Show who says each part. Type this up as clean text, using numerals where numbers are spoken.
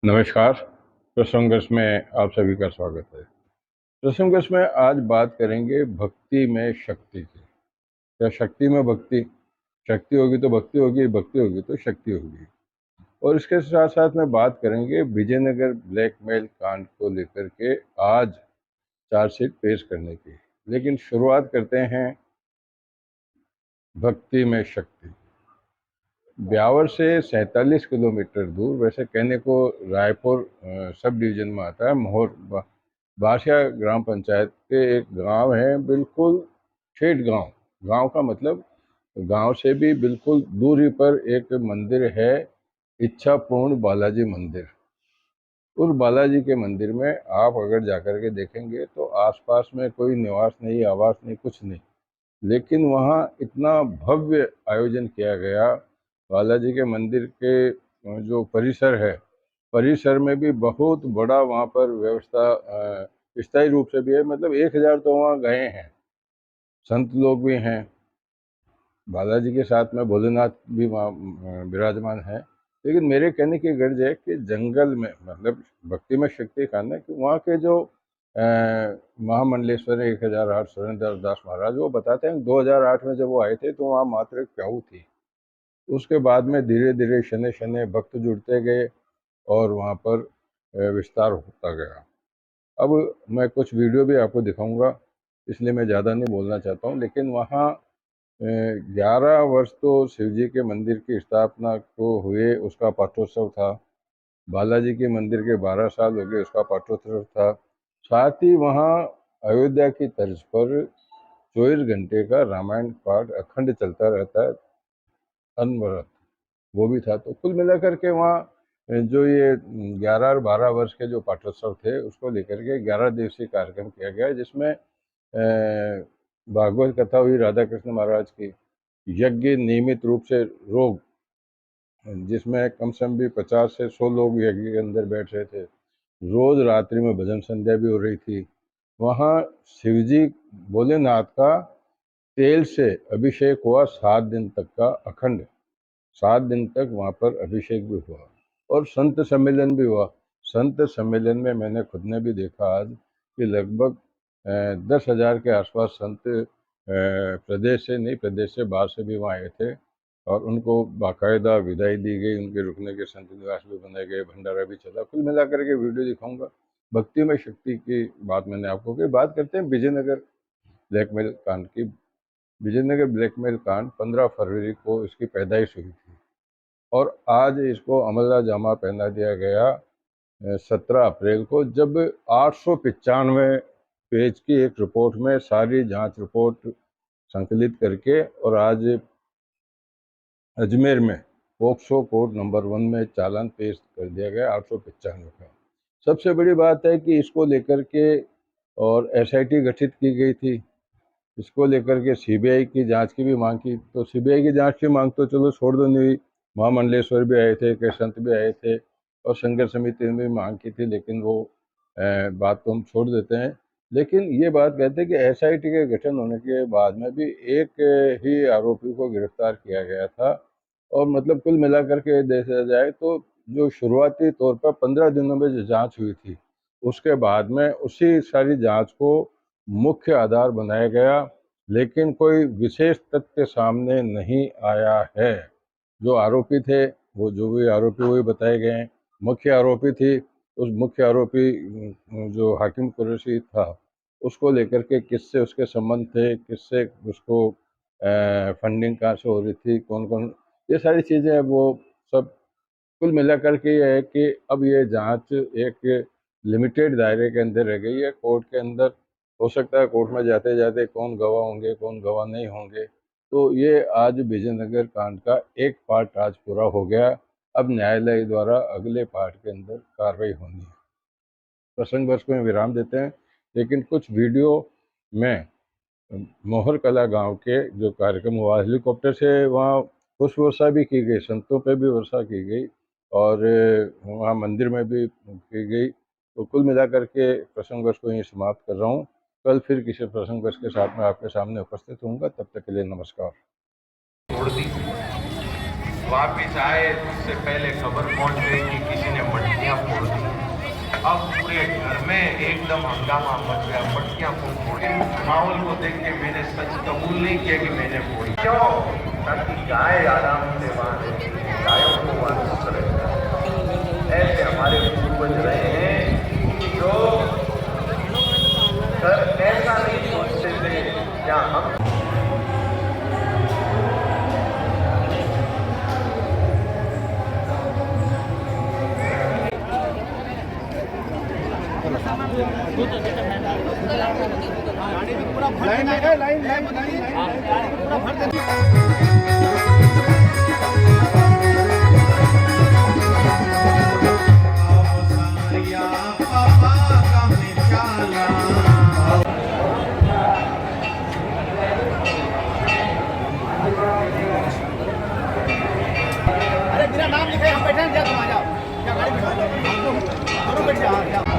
Speaker 1: नमस्कार। प्रसंगर्ष में आप सभी का स्वागत है। प्रसंगर्ष में आज बात करेंगे भक्ति में शक्ति की। क्या शक्ति में भक्ति? शक्ति होगी तो भक्ति होगी, भक्ति होगी तो शक्ति होगी। और इसके साथ साथ में बात करेंगे विजयनगर ब्लैकमेल कांड को लेकर के आज चार्जशीट पेश करने की। लेकिन शुरुआत करते हैं भक्ति में शक्ति। ब्यावर से 47 किलोमीटर दूर, वैसे कहने को रायपुर सब डिवीजन में आता है, मोहर बासिया ग्राम पंचायत के एक गांव है, बिल्कुल ठेठ गांव। गांव का मतलब गांव से भी बिल्कुल दूरी पर एक मंदिर है, इच्छापूर्ण बालाजी मंदिर। उस बालाजी के मंदिर में आप अगर जाकर के देखेंगे तो आसपास में कोई निवास नहीं, आवास नहीं, कुछ नहीं, लेकिन वहाँ इतना भव्य आयोजन किया गया। बालाजी के मंदिर के जो परिसर है, परिसर में भी बहुत बड़ा वहाँ पर व्यवस्था स्थायी रूप से भी है। मतलब 1000 तो वहाँ गए हैं, संत लोग भी हैं। बालाजी के साथ में भोलेनाथ भी वहाँ विराजमान है। लेकिन मेरे कहने की गर्ज है कि जंगल में, मतलब भक्ति में शक्ति खाना, कि वहाँ के जो महामंडलेश्वर 1008 सुरेंद्र दास महाराज, वो बताते हैं 2008 में जब वो आए थे तो वहाँ मात्र एक प्याऊ थी। उसके बाद में धीरे धीरे शने शने भक्त जुड़ते गए और वहाँ पर विस्तार होता गया। अब मैं कुछ वीडियो भी आपको दिखाऊंगा, इसलिए मैं ज़्यादा नहीं बोलना चाहता हूँ। लेकिन वहाँ 11 वर्ष तो शिव जी के मंदिर की स्थापना को हुए, उसका पाठोत्सव था। बालाजी के मंदिर के 12 साल हो गए, उसका पाठोत्सव था। साथ ही वहाँ अयोध्या की तर्ज पर 24 घंटे का रामायण पाठ अखंड चलता रहता है, अनवरत, वो भी था। तो कुल मिलाकर के वहाँ जो ये 11 और 12 वर्ष के जो पाठोत्सव थे, उसको लेकर के 11 दिवसीय कार्यक्रम किया गया, जिसमें भागवत कथा हुई राधा कृष्ण महाराज की, यज्ञ नियमित रूप से रोग, जिसमें कम से कम भी 50 से 100 लोग यज्ञ के अंदर बैठ रहे थे। रोज रात्रि में भजन संध्या भी हो रही थी। वहाँ शिवजी भोलेनाथ का तेल से अभिषेक हुआ 7 दिन तक का अखंड। 7 दिन तक वहाँ पर अभिषेक भी हुआ और संत सम्मेलन भी हुआ। संत सम्मेलन में मैंने खुद ने भी देखा आज कि लगभग 10,000 के आसपास संत प्रदेश से नहीं, प्रदेश से बाहर से भी वहाँ आए थे और उनको बाकायदा विदाई दी गई। उनके रुकने के संत निवास भी बनाए गए, भंडारा भी चला। कुल मिलाकर के वीडियो दिखाऊंगा। भक्ति में शक्ति की बात मैंने आपको की। बात करते हैं विजयनगर ब्लैकमेल कांड की। विजयनगर ब्लैकमेल कांड 15 फरवरी को इसकी पैदाइश हुई थी और आज इसको अमला जामा पहना दिया गया 17 अप्रैल को, जब 895 पेज की एक रिपोर्ट में सारी जांच रिपोर्ट संकलित करके और आज अजमेर में पोक्सो कोर्ट नंबर 1 में चालान पेश कर दिया गया 895 का। सबसे बड़ी बात है कि इसको लेकर के और एसआईटी गठित की गई थी। इसको लेकर के सीबीआई की जांच की भी मांग की। तो सीबीआई की जांच की मांग तो चलो छोड़ दो, नहीं, महामंडलेश्वर भी आए थे, कई संत भी आए थे और संघर्ष समिति ने भी मांग की थी, लेकिन वो बात तो हम छोड़ देते हैं। लेकिन ये बात कहते हैं कि एसआईटी के गठन होने के बाद में भी एक ही आरोपी को गिरफ्तार किया गया था। और मतलब कुल मिलाकर के देखा जाए तो जो शुरुआती तौर पर 15 दिनों में जो जांच हुई थी, उसके बाद में उसी सारी जांच को मुख्य आधार बनाया गया, लेकिन कोई विशेष तथ्य सामने नहीं आया है। जो आरोपी थे, वो जो भी आरोपी वही बताए गए हैं। मुख्य आरोपी थी, उस मुख्य आरोपी जो हाकिम कुरैशी था, उसको लेकर के किससे उसके संबंध थे, किससे उसको फंडिंग कहाँ से हो रही थी, कौन कौन, ये सारी चीज़ें वो सब कुल मिलाकर के ये है कि अब ये जांच एक लिमिटेड दायरे के अंदर रह गई है, कोर्ट के अंदर। हो सकता है कोर्ट में जाते जाते कौन गवाह होंगे, कौन गवाह नहीं होंगे। तो ये आज विजयनगर कांड का एक पार्ट आज पूरा हो गया। अब न्यायालय द्वारा अगले पार्ट के अंदर कार्रवाई होनी है। प्रसंग बस को विराम देते हैं, लेकिन कुछ वीडियो में मोहर कला गांव के जो कार्यक्रम हुआ, हेलीकॉप्टर से वहाँ पुष्प वर्षा भी की गई, संतों पे भी वर्षा की गई और वहाँ मंदिर में भी की गई। तो कुल मिलाकर के प्रसंग को यहीं समाप्त कर रहा हूँ। कल फिर किसी प्रसंग के साथ में आपके सामने उपस्थित होऊंगा। तब तक के लिए नमस्कार।
Speaker 2: छोड़ दी, वापिस आए उससे पहले खबर पहुंच गई कि किसी ने मटकियां अब पूरे घर में एकदम हंगामा मच गया, पट्टियां खूब फोड़ी। माहौल को देख के मैंने सच कबूल नहीं किया कि मैंने फोड़ी। क्यों? ताकि गाय आराम से वहां रहती है, गायों को वहां खुश रहता है। ऐसे हमारे पूर्वज रहे हैं जो घर ऐसा नहीं सोचते थे क्या हम
Speaker 3: लाइन है, लाइन लाइन पूरा भर देना। अरे मेरा नाम लिखे, हम बैठे हैं, क्या तुम आ जाओ, क्या गाड़ी बैठा दोनों बैठ जाओ।